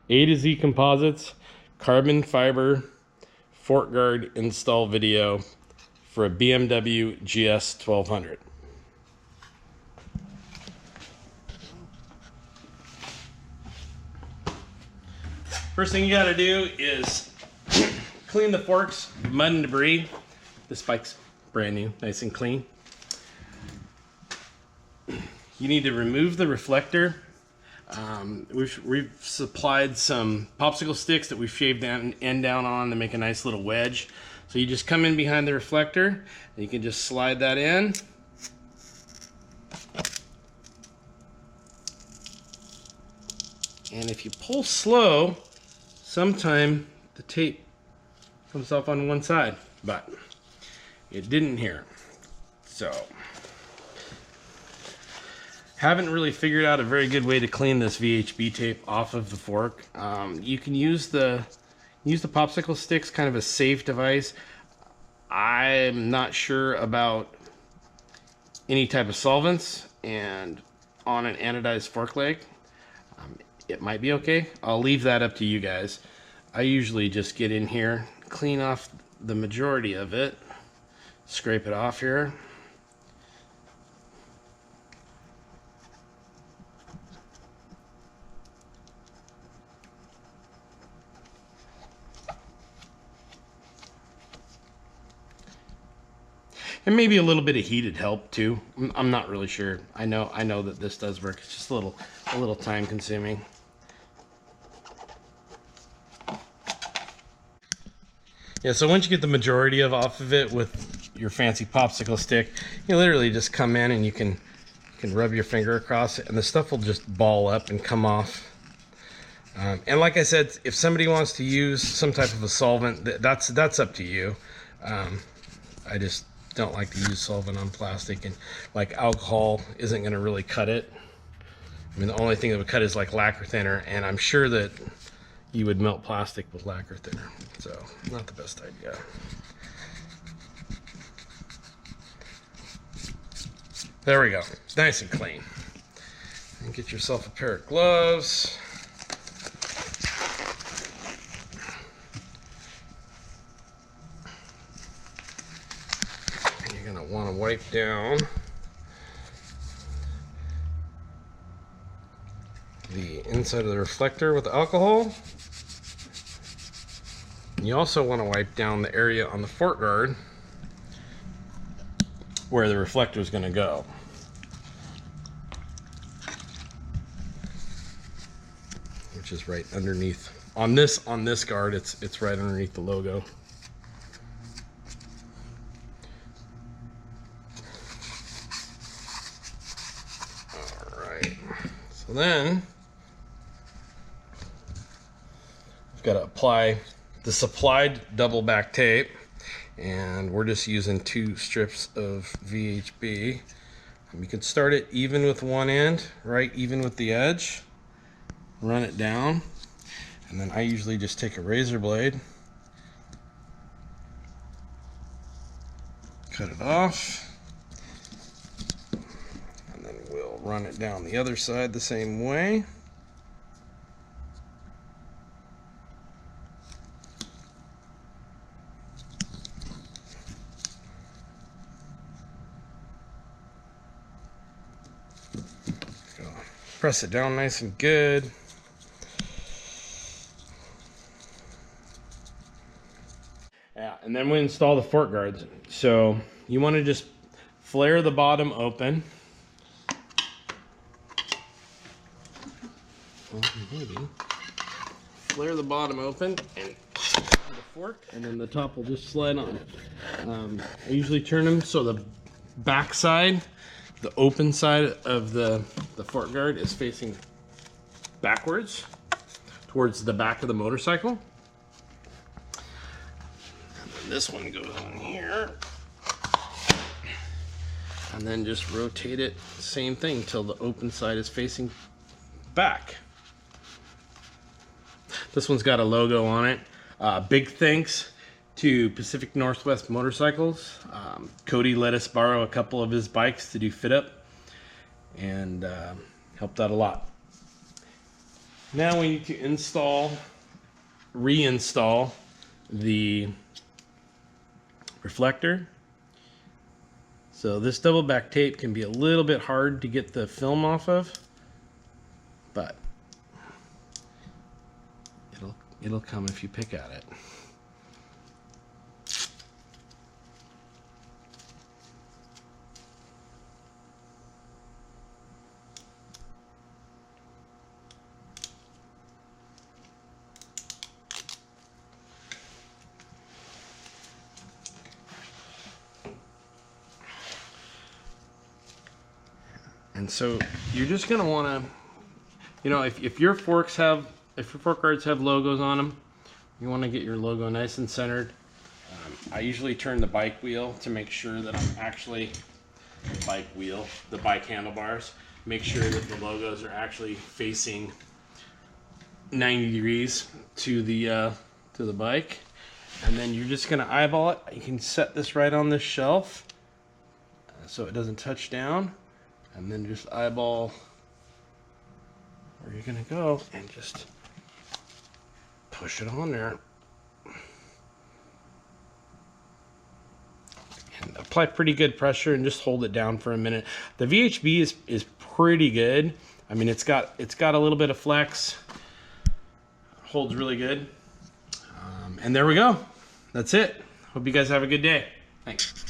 A to Z Composites carbon fiber fork guard install video for a BMW GS 1200. First thing you gotta do is clean the forks, mud and debris. This bike's brand new, nice and clean. You need to remove the reflector. We've supplied some popsicle sticks that we've shaved down end down on to make a nice little wedge. So you just come in behind the reflector and you can just slide that in. And if you pull slow, sometime the tape comes off on one side, but it didn't here. So haven't really figured out a very good way to clean this VHB tape off of the fork. You can use the popsicle sticks, kind of a safe device. I'm not sure about any type of solvents, and on an anodized fork leg, it might be okay. I'll leave that up to you guys. I usually just get in here, clean off the majority of it, scrape it off here. And maybe a little bit of heated help too. I'm not really sure. I know that this does work. It's just a little time consuming. Yeah, so once you get the majority off of it with your fancy popsicle stick, you literally just come in and you can rub your finger across it and the stuff will just ball up and come off. And like I said, if somebody wants to use some type of a solvent, that's up to you. I just don't like to use solvent on plastic, and like alcohol isn't going to really cut it. I mean, the only thing that would cut is like lacquer thinner, and I'm sure that you would melt plastic with lacquer thinner, so not the best idea. There we go, nice and clean. And get yourself a pair of gloves. Want to wipe down the inside of the reflector with alcohol. You also want to wipe down the area on the fork guard where the reflector is going to go. Which is right underneath. On this guard, it's right underneath the logo. So then I've got to apply the supplied double back tape, and we're just using 2 strips of VHB. You can start it even with one end, right even with the edge, run it down, and then I usually just take a razor blade, cut it off. Run it down the other side the same way. Go. Press it down nice and good. Yeah, and then we install the fork guards. So you want to just flare the bottom open. Flare the bottom open and the fork, and then the top will just slide on. I usually turn them so the back side, the open side of the fork guard is facing backwards towards the back of the motorcycle. And then this one goes on here. And then just rotate it, same thing, till the open side is facing back. This one's got a logo on it. Big thanks to Pacific Northwest Motorcycles. Cody let us borrow a couple of his bikes to do fit up, and helped out a lot. Now we need to reinstall the reflector. So this double back tape can be a little bit hard to get the film off of, but it'll come if you pick at it. And so you're just gonna wanna, you know, if your fork guards have logos on them, you wanna get your logo nice and centered. I usually turn the bike wheel to make sure that I'm actually, the bike handlebars, make sure that the logos are actually facing 90 degrees to the bike. And then you're just gonna eyeball it. You can set this right on this shelf so it doesn't touch down. And then just eyeball where you're gonna go and just push it on there. And apply pretty good pressure and just hold it down for a minute. The VHB is pretty good. I mean, it's got a little bit of flex. Holds really good. And there we go. That's it. Hope you guys have a good day. Thanks.